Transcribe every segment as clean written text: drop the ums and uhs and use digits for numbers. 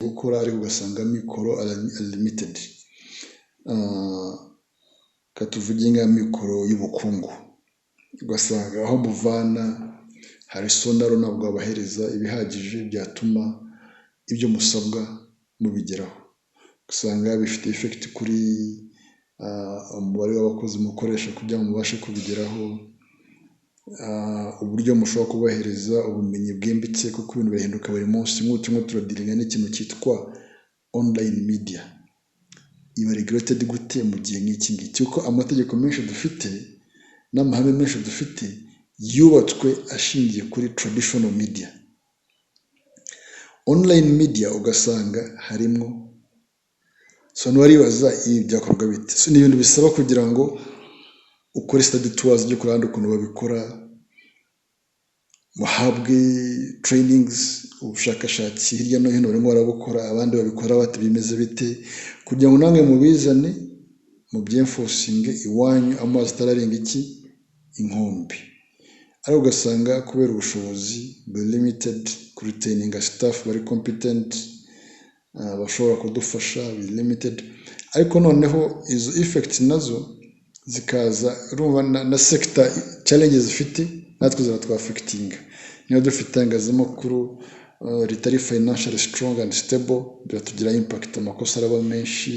gukora ariko ugasanga mikoro limited. Katuvuge nka mikoro y'ubukungu, ugasanga aho muvana hari sonaro ntabwo abahereza ibihagije byatuma ibyo musabwa mubigeraho. Usanga bifite effect kuri umubare w'abakozi mukoresha kugira ngo mubashe kubigeraho. Uburyo mushobora kubahereza ubumenyi bwimbitse kuko ibintu birahinduka buri munsi. Nk'ubu turimo turadiringa n'ikintu cyitwa online media. Iba regulated gute mu gihe nk'iki ngiki? Kuko amategeko menshi dufite n'amahame menshi dufite yubatswe ashingiye kuri traditional media. Online media ugasanga harimo waribaza ibi byakorwa bite? Ni ibintu bisaba kugira ngo ukore study tours byo kuranda ukuntu babikora, muhabwe trainings, ubushakashatsi hirya no hino barimo barabukora, abandi babikora bate, bimeze bite, kugira ngo namwe mubizane mu byemforcinge iwanyu amazi atararenga inkombe. Ariko ugasanga kubera ubushobozi limited, kuretaininga staff bari competent, bashobora kudufasha limited. Ariko noneho izo effects nazo zikaza urumva na sector challenges zifite natwe ziratwafectinga. Niyo dufite itangazamakuru ritari financially strong and stable, biratugira impact. Amakosa araba menshi,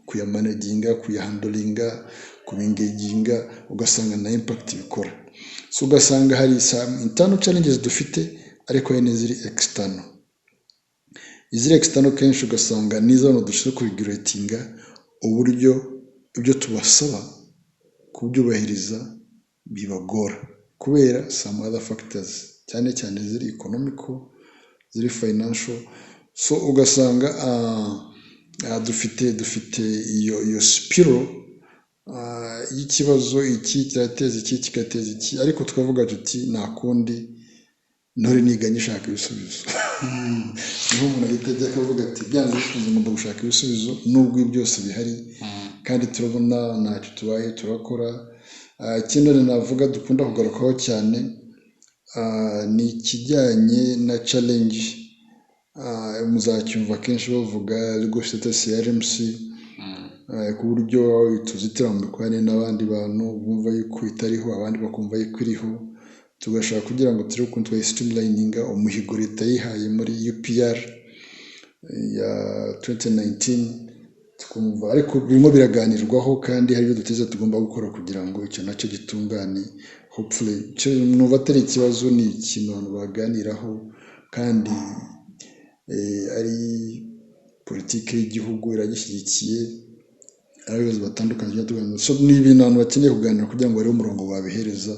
kuyamanaginga, kuyahandolinga, kubingaginga, ugasanga na impact bikora. Ugasanga hari some internal challenges dufite ariko hari n'iziri external. Iziri external kenshi ugasanga nizo dushaka kuregulatinga uburyo ibyo tubasaba kubyubahiriza bibagora kubera some other factors, cyane cyane ziri economical, ziri financial. Ugasanga dufite iyo spiral y'ikibazo, iki kirateza iki kigateza iki, ariko twavuga tuti nta kundi ntore niga nyishaka ibisubizo. Niho umuntu ahita ajya akavuga ati byanze bikunze ngomba gushaka ibisubizo nubwo byose bihari kandi turabona ntacyo tubaye turakora. Ikindi navuga dukunda kugarukaho cyane ni ikijyanye na challenge. Muzacyumva kenshi bavuga legal status ya RMC, ku buryo tuzitira mu mikoranire n'abandi bantu bumva yuko itariho, abandi bakumva yuko iriho. Tugashaka kugira ngo turebe ukuntu twayisitirimulayinga umuhigo leta yihaye muri UPR ya 2019, twumva ariko birimo biraganirwaho kandi hari ibyo duteze tugomba gukora kugira ngo icyo nacyo gitungane. Hopefully numva atari ikibazo, ni ikintu abantu baganiraho kandi ari politiki y'igihugu iragishyigikiye, abayobozi batandukanye. Ni ibintu abantu bakeneye kuganira kugira ngo barebe umurongo babihereza,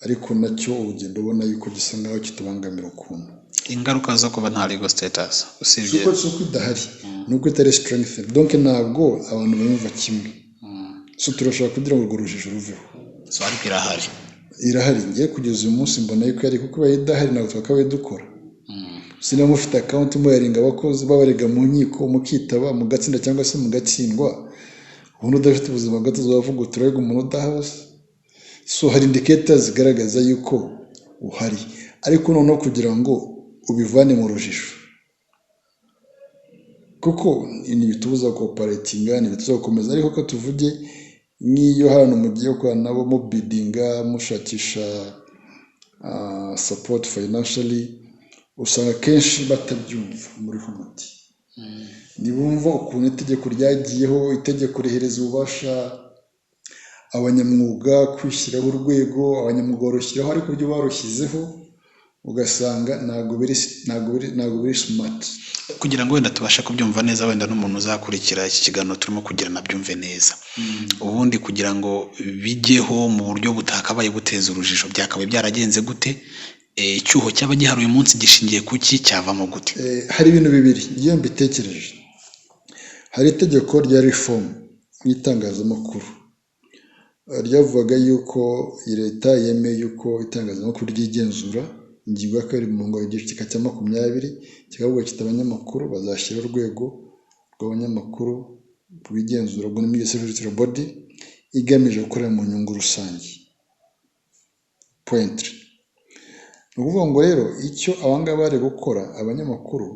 ariko nacyo ugenda ubona yuko gisa nkaho kitubangamira ukuntu. Ingaruka zo kuba nta legal status usibye uko idahari nuko itari strength, donc ntabwo abantu bumva kimwe. Turashaka kugira ngo urwo rujijo ruveho. Ariko irahari ngiye kugeza uyu munsi mbona yuko ari kuko idahari ntabwo twakabaye dukora. Sinaba mufite account muyaringa abakozi babarega mu nkiko mukitaba mugatsinda cyangwa se mugatsindwa, ubundi udafite ubuzima gatozi bavuga uturega umuntu udahose. Hari indicators zigaragaza yuko uhari, ariko noneho kugira ngo ubivane mu rujijo, kuko ni bitubuza cooperatinga, ni bitubuza gukomeza. Ariko ko tuvuge nk'iyo hano mugiye gukorana nabo mu biddinga mushakisha support financially, usanga kenshi batabyumva muri humati. Nibumva ukuntu itegeko ryagiyeho, itegeko rihereza ububasha abanyamwuga kwishyiraho urwego, abanyamwuga barushyiraho, ariko ibyo barushyizeho ugasanga ntabwo biri smart. Kugira ngo wenda tubashe kubyumva neza, wenda n'umuntu uzakurikira iki kiganiro turimo kugira nabyumve neza, ubundi kugira ngo bijyeho mu buryo butakabaye buteza urujijo byakabaye byaragenze gute? Icyuho cyaba gihari uyu munsi gishingiye kuki, cyavamo gute? Hari ibintu bibiri iyo mbitekereje. Hari itegeko rya reform y'itangazamakuru ryavugaga yuko leta yemeye yuko itangazamakuru ryigenzura. Ingingo ya 2 mu gika cya 20 kikavuga kiti abanyamakuru bazashyira urwego rw'abanyamakuru rwigenzura ubwo ni Media Body igamije gukorera mu nyungu rusange. Ni ukuvuga ngo rero icyo abangaba bari gukora abanyamakuru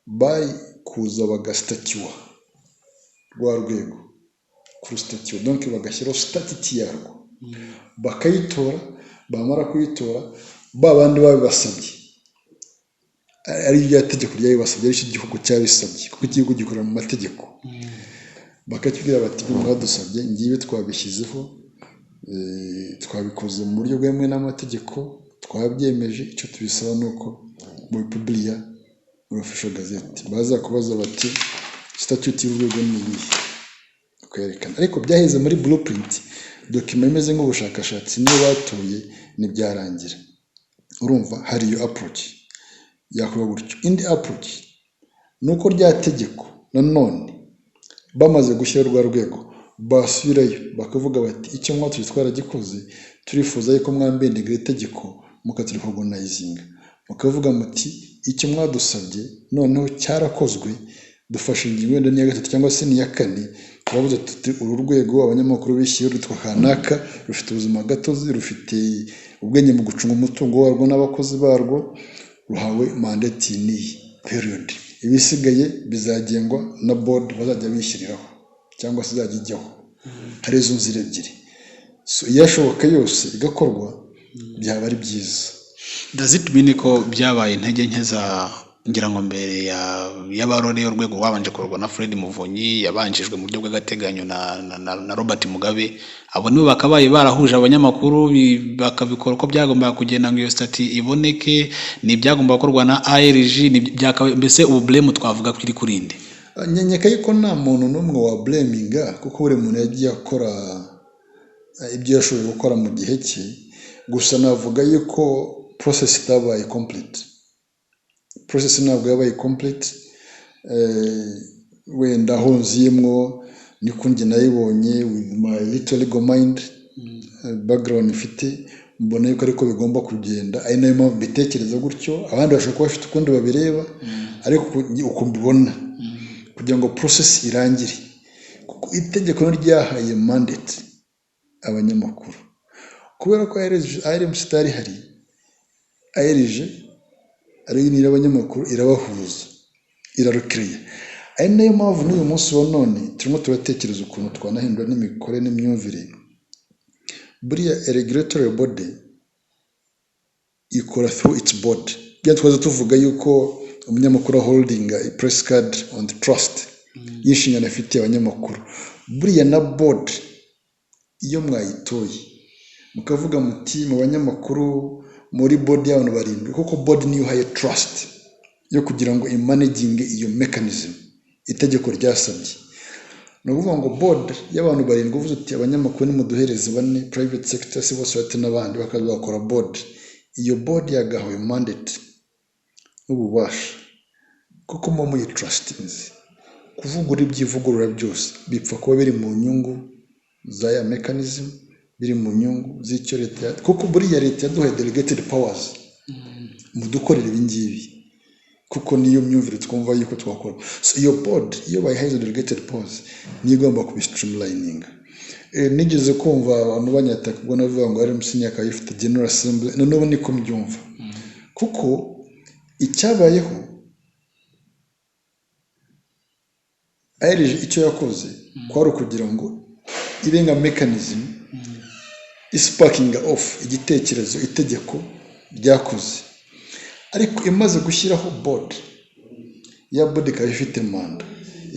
bari kuza bagasitatiwa rwa rwego kurusitatiwa donc bagashyiraho statiti yarwo bakayitora bamara kuyitora babandi babibasabye ari rya tegeko ryabibasabye ari igihugu cyabisabye kuko igihugu gikorera mu mategeko bakakibwira bati mwadusabye ngibe twabishyizeho twabikoze mu buryo bwemewe n'amategeko twabyemeje icyo tubisaba nuko mu republiya mu official gazette baza kubaza bati statute y'urwego ni iyi kwerekana ariko byaheze muri blueprint document imeze nk'ubushakashatsi niyo batuye n'ibyarangira urumva hari iyo approach yakuba gutyo indi approach nuko rya tegeko nanone bamaze gushyira rwa rwego basubirayo bakavuga bati icyo mwatuje twaragikoze turifuza yuko mwambendegera itegeko mukaturicognizinga mukavuga muti icyo mwadusabye noneho cyarakozwe dufashe ingingo wenda niya gatatu cyangwa se niya kane twavuze tuti uru rwego abanyamakuru bishyuye rwitwa kanaka rufite ubuzima gatozi rufite ubwenge mu gucunga umutungo warwo n'abakozi barwo ruhawe mandate n'iyi period ibisigaye bizagengwa na board bazajya bishyiriraho cyangwa se izajya ijyaho hari izo nzira ebyiri so iyashoboka yose igakorwa byaba ari byiza. Does it mean ko byabaye intege nke za ngira ngo mbere y'abaroreye urwego babanje kurwa na Fred Muvunyi yabanjijwe mu buryo bw'agateganyo na Robert Mugabe abo nibo bakabaye barahuje abanyamakuru bakabikora uko byagombaga kugenda ngo iyo stati iboneke ni byagombaga gukorwa na ARG ni byakabaye mbese ubu blame twavuga kuri kurinde nyenyeka yuko nta muntu n'umwe wa blaminga kuko buri muntu yagiye akora ibyo yashoboye gukora mu gihe cye gusa navuga yuko process itabaye complete process ntabwo yabaye complete wenda honziyemwo niko njye nayibonye with my little legal mind background ifite mbona yuko ariko bigomba kugenda ari nayo mpamvu bitekereza gutyo abandi bashobora kuba bafite ukundi babireba ariko uko mbibona kugira ngo process irangire kuko itegeko ryahaye mandate abanyamakuru kubera ko ARG stari hari ARG ari n'abanyamakuru irabahuza irarukiye ari nayo mpamvu n'uyu munsi wa none turimo turatekereza ukuntu twanahindura n'imikore n'imyumvire buriya regulatory body ikora through its board bya twaza tuvuga yuko umunyamakuru holding a press card on the trust yishingana afite abanyamakuru buriya na board iyo mwayitoye mukavuga muti mu banyamakuru muri board y'abantu barindwi kuko board niyo haye trust yo kugira ngo imanaging iyo mechanism itegeko ryasabye no kuvuga ngo board y'abantu barindwi uvuze uti abanyamakuru ni muduhereze bane private sector civil society n'abandi bakazakora board iyo board yagahawe mandate n'ububasha kuko mu muri trustinze kuvugura ibyivugurura byose bipfa kuba biri mu nyungu za ya mechanism biri mu nyungu z'icyo leta kuko buriya leta yaduhaye delegated powers mudukorera ibingibi kuko niyo myumvire twumva yuko twakora so iyo board iyo bayihaye delegated powers niyo igomba kubi streamlining nigeze kumva abantu banyataka ubwo navuga ngo ari musinyaka yifite general assembly none niko mbyumva kuko icyabayeho ARG icyo yakoze kwari kugira ngo irenga mechanism isparking off igitekerezo itegeko ryakoze ariko imaze gushyiraho board ya board ikaba ifite manda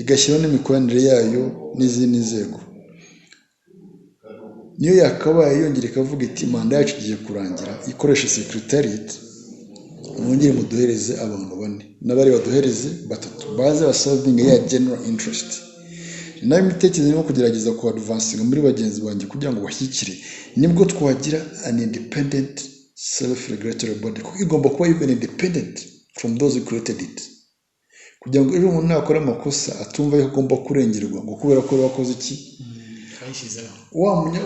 igashyiraho n'imikoranire yayo n'izindi nzego niyo yakabaye yongera ikavuga iti manda yacu igiye kurangira ikoresha secretariat mwongere muduhereze abantu bane n'abari baduhereze batatu baze basolving ya general interest nayo imitekerereze no kugerageza ku advancing muri bagenzi banjye kugira ngo bashyikire nibwo twagira an independent self regulatory body kuko igomba kuba even independent from those who created it kugira ngo ejo umuntu nakora amakosa atumva yuko agomba kurengerwa ngo kubera ko bakoze iki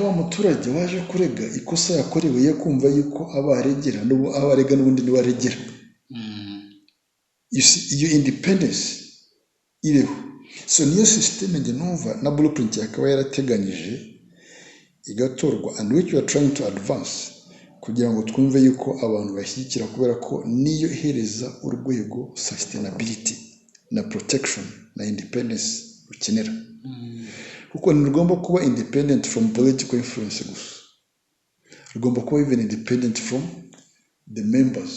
wa muturage waje kurega ikosa yakorewe ye kumva yuko abaregera n'ubu abarega n'ubundi nibaregera iyo independence iriho so niyo system nge numva na blueprint yakaba yarateganyije igatorwa and which we are trying to advance kugira ngo twumve yuko abantu bashyikira kubera ko niyo ihereza urwego sustainability na protection na independence rukenera kuko ntirugomba kuba independent from political influence gusa rugomba kuba even independent from the members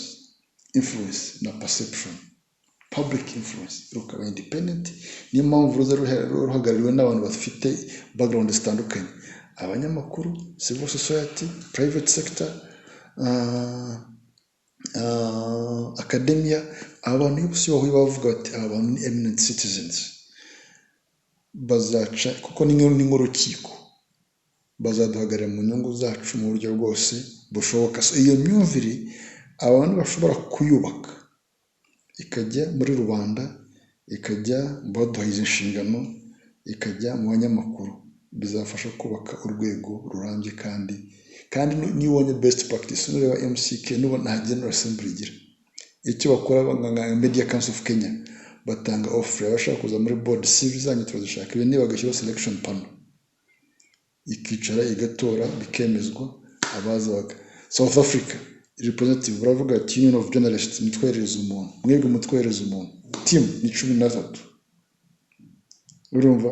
influence na perception public influence rukaba independent niyo mpamvu ruza ruhagarariwe n'abantu bafite background zitandukanye abanyamakuru civil society private sector academia abantu bose bahuye bavuga bati abantu ni eminent citizens bazaca kuko ni nk'urukiko bazaduhagarara mu nyungu zacu mu buryo bwose bushoboka iyo myumvire abantu bashobora kuyubaka ikajya muri rubanda ikajya mu baduha izi nshingano ikajya mu banyamakuru bizafasha kubaka urwego rurambye kandi nibonye best practice nureba MCK nubo nta General Assembly igira icyo bakora nka Media Council of Kenya batanga offer abashaka kuza muri board civil zanyu turazishaka ibi niba bagashyiraho selection panel ikicara igatora bikemezwa abazaga South Africa representative baravuga ati Union of Journalists nitwereza umuntu mwebwe mutwereza umuntu team ni 13 urumva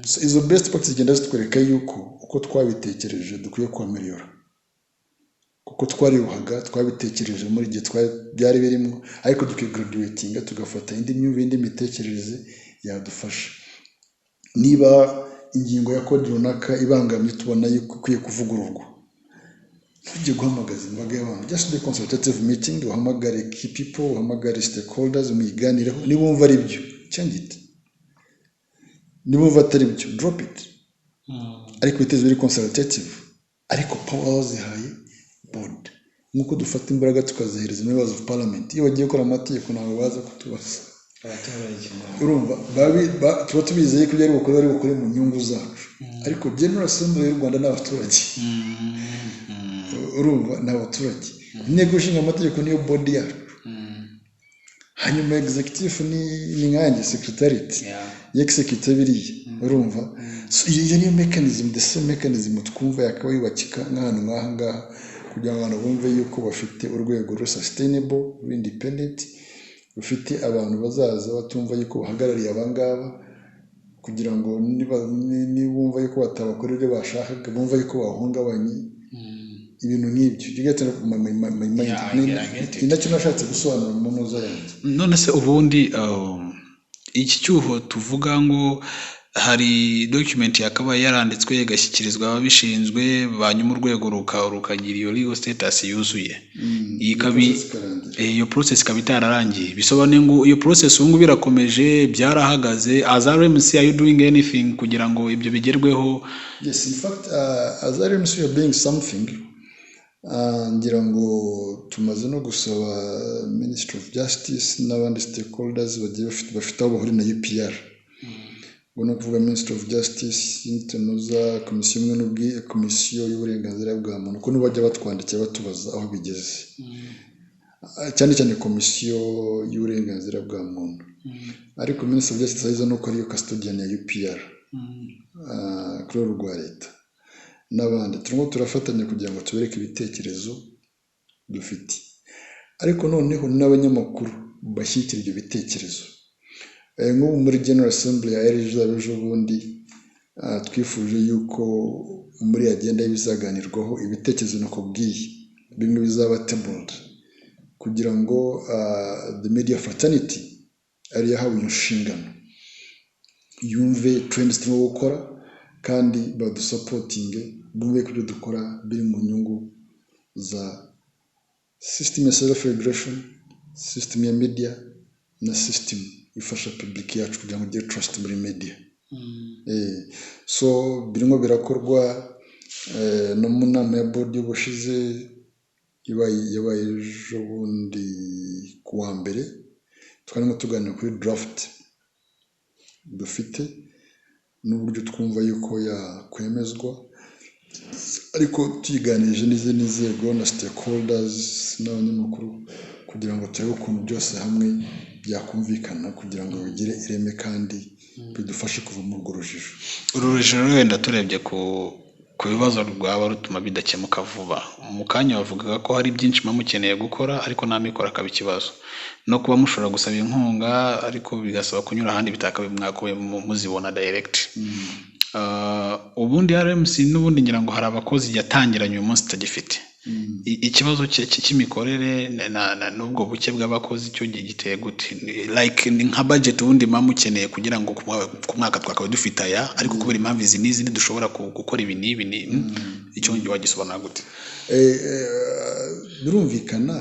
so izo best practices zigenda zitwereka yuko uko twabitekereje dukwiye kwameliora kuko twaribuhaga twabitekereje muri gihe byari birimo ariko dukigraduatinga tugafata indi myumvire indi mitekerereze yadufasha niba ingingo ya code runaka ibangamye tubona yuko ikwiye kuvugururwa tujye guhamagaza imbaga y'abantu just the consultative meeting uhamagare key people uhamagare stakeholders muyiganireho nibumva ari byo change it nibumva atari byo drop it ariko it is very consultative ariko power zihaye board nkuko dufata imbaraga tukazihereza members of parliament iyo bagiye gukora amategeko ntabwo baza kutubaza urumva tuba tubizeye ko byari bukore mu nyungu zacu ariko General Assembly y'u Rwanda n'abaturage urumva n'abaturage inteko ishinga amategeko niyo body yacu hanyuma executive ni nkanjye secretariat y'executive biriya urumva so iyo niyo mechanism the same mechanism twumva yakaba yubakika nk'ahantu nk'aha ngaha kugira ngo abantu bumve yuko bafite urwego sustainable independent rufite abantu bazaza batumva yuko bahagarariye abangaba kugira ngo nibumva yuko batabakorera bashakaga bumva yuko bahungabanye ibintu nk'ibyo bigatera nacyo nashatse gusobanura mu munoza yanjye none se ubundi iki cyuho tuvuga ngo hari document yakabaye yaranditswe igashyikirizwa ababishinzwe banyuma urwego rukagira iyo legal status yuzuye iyo process ikaba itararangiye bisobanuye ngo iyo process ubu ngubu birakomeje byarahagaze as RMC are you doing anything kugira ngo ibyo bigerweho? Yes, in fact as RMC we are doing something ngira ngo tumaze no gusaba Ministry of Justice n'abandi stakeholders bagiye bafite aho bahuri na UPR ubona kuvuga Ministry of Justice n'itunoza komisiyo imwe n'ubwiye komisiyo y'uburenganzira bwa muntu ko nubajya batwandikira batubaza aho bigeze cyane cyane komisiyo y'uburenganzira bwa muntu ariko Ministry of Justice ayiza no ko ariyo custodian ya UPR kuri rwa leta n'abandi turimo turafatanya kugira ngo tubereke ibitekerezo dufite ariko noneho n'abanyamakuru bashyikira ibyo bitekerezo nko muri General Assembly ya ejo bundi twifuje yuko muri agenda y'ibizaganirwaho ibitekerezo nakubwiye bimwe bizaba tabled kugira ngo the media fraternity ari yahawe inshingano yumve trends turimo gukora kandi badusapotinge bumve ko ibyo dukora biri mu nyungu za system ya self regulation system ya media na system ifasha public yacu kugira ngo igire trust muri media so birimo birakorwa no mu nama ya board y'ubushize yabaye ejo bundi kuwa mbere twarimo tuganira kuri draft dufite n'uburyo twumva yuko yakwemezwa ariko tuyiganirije n'izindi nzego na stakeholders n'abanyamakuru kugira ngo turebe ukuntu byose hamwe byakumvikana kugira ngo bigire ireme kandi bidufashe kuva mu rujijo wenda turebye ku bibazo rwaba rutuma bidakemuka vuba. Mu kanya bavugaga ko hari byinshi muba mukeneye gukora ariko nta mikoro akaba ikibazo, no kuba mushobora gusaba inkunga ariko bigasaba kunyura ahandi bitakabaye mwakabaye muzibona direct. Ubundi RMC n'ubundi ngira ngo hari abakozi yatangiranye uyu munsi itagifite. Ikibazo cy'imikorere n'ubwo buke bw'abakozi cyo giteye gute? Like ni nka budget ubundi muba mukeneye kugira ngo ku mwaka twakabaye dufite aya, ariko kubera impamvu izi n'izi ntidushobora gukora ibi n'ibi, icyo wagisobanura gute? Birumvikana,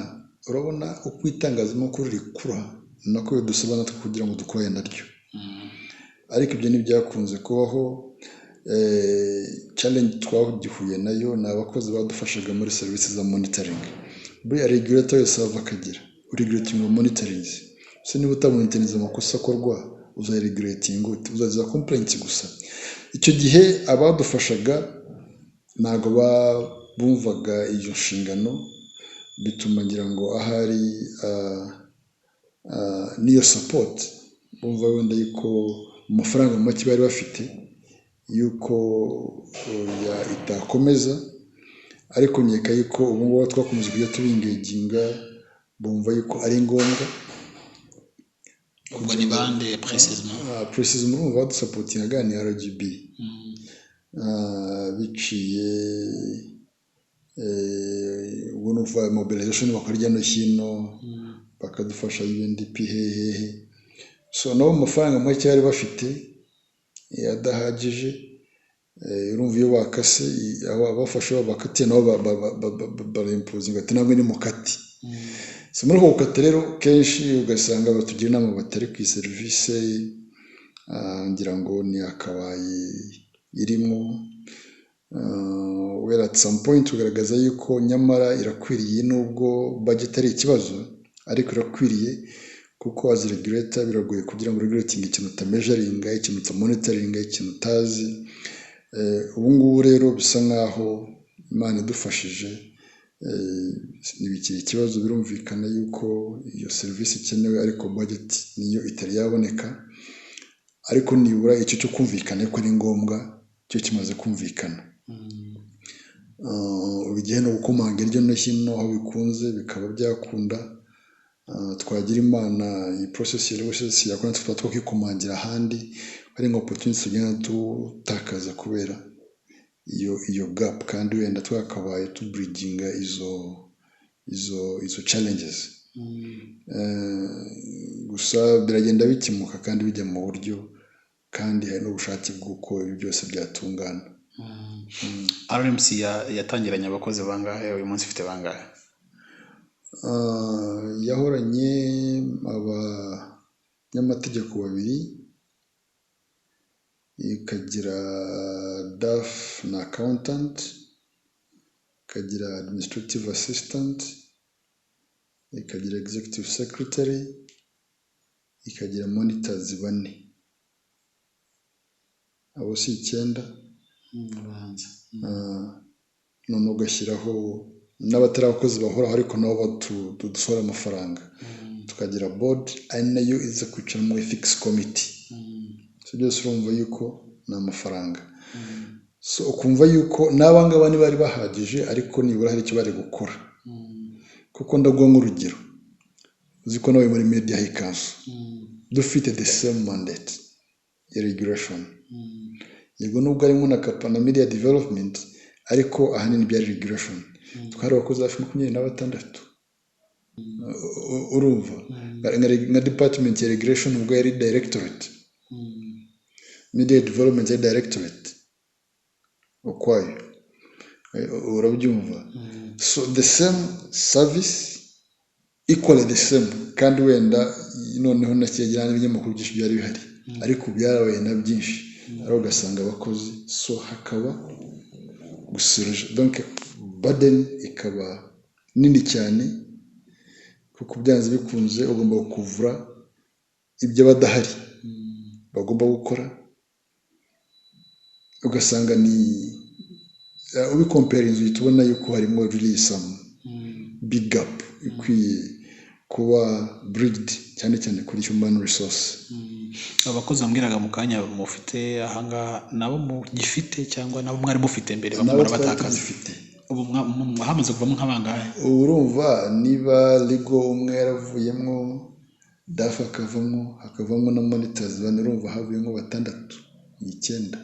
urabona uko itangazamakuru rikura nako bidusaba natwe kugira ngo dukorane naryo, ariko ibyo ntibyakunze kubaho. Challenge twagihuye nayo ni abakozi badufashaga muri serivisi za monitoring. Buriya regulator wese ava akagira regulating monitoring. So niba utamonitorinze amakosa akorwa uzaregulating ute? Uzaza complaints gusa. Icyo gihe abadufashaga ntago bumvaga iyo nshingano, bituma ngira ngo ahari niyo support bumva wenda yuko amafaranga make bari bafite yuko itakomeza, ariko nkeka yuko ubu ngubu twakomeza kujya tubingeginga, bumva yuko ari ngombwa. Ubwo ni bande precisement urumva badusapotingaga ni RGB, biciye ubona uva mobilization bakora hirya no hino, bakadufasha UNDP hehe. So nabo amafaranga make bari bafite adahagije, urumva iyo bakase abafasha bakatiye nabo barimpozinga ati namwe ni mukati. So muri uko gukata rero kenshi ugasanga batugira inama batari ku serivisi, ngira ngo ni akabaye irimo. Where at some point ugaragaza yuko nyamara irakwiriye, nubwo budget ari ikibazo ariko irakwiriye, kuko as regulator biragoye kugira ngo regulating ikintu utameasuringa, ikintu utamonitoringa, ikintu utazi. Ubu ngubu rero bisa nkaho Imana idufashije, ntibikiri ikibazo. Birumvikana yuko iyo serivisi ikenewe ariko budget niyo itari yaboneka, ariko nibura icyo cyo kumvikana ko ari ngombwa cyo kimaze kumvikana. Ubigiye no gukomanga hirya no hino aho bikunze bikaba byakunda. Twagira Imana iyi process yakora twakikomangira ahandi, ari nka opportunity tugenda dutakaza kubera iyo gap, kandi wenda twakabaye bridginga izo challenges. Gusa biragenda bikemuka kandi bijya mu buryo, kandi hari n'ubushake bw'uko ibi byose byatungana. RMC yatangiranye abakozi bangahe? Uyu munsi ifite bangahe? Yahoranye abanyamategeko 2, ikagira DAF na accountant, ikagira administrative assistant, ikagira executive secretary, ikagira monitors 4. Abo si 9. None ugashyiraho n'abatari abakozi bahoraho ariko nabo dusora amafaranga. Tukagira board ari nayo iza kwicara mu ethics committee. So byose urumva yuko ni amafaranga. So ukumva yuko n'abangaba bari bahagije, ariko nibura hari icyo bari gukora. Kuko ndaguha nk'urugero, uzi ko nawe muri media high council dufite the same mandate ya regulation. Yego nubwo arimo na kapana media development, ariko ahanini byari regulation. Twari abakozi hafi 26. Urumva nka department ya regulation ubwo yari directorate, media development ya directorate ukwayo, urabyumva. So the same service, equally the same, kandi wenda noneho nakigirana n'ibinyamakuru byinshi byari bihari, ariko byarabaye na byinshi, ari ugasanga abakozi, so hakaba gusuruje, donc burden ikaba nini cyane, kuko byanze bikunze ugomba kuvura ibyo badahari bagomba gukora. Ugasanga ni ubikompare inzu tubona yuko harimo really some big gap ikwiye kuba burigidi cyane cyane kuri human resource. abakozi bambwiraga mu kanya mufite ahangaha nabo mugifite cyangwa nabo mwari mufite mbere bamwe nabo twari barabatakaza tugifite. ubu hamaze kuvamo nk'abangahe? ubu urumva niba ligo umwe yaravuyemo, dafa akavamo, hakavamo na monitazi bane, urumva havuyemo 6 mu 9.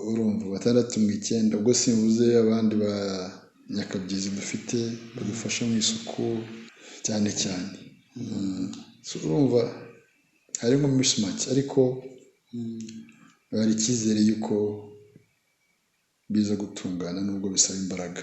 urumva 6 mu 9, ubwo simvuze abandi ba nyakabyizi dufite badufasha mu isuku cyane cyane. So urumva harimo mismatch, ariko hari icyizere yuko biza gutungana nubwo bisaba imbaraga.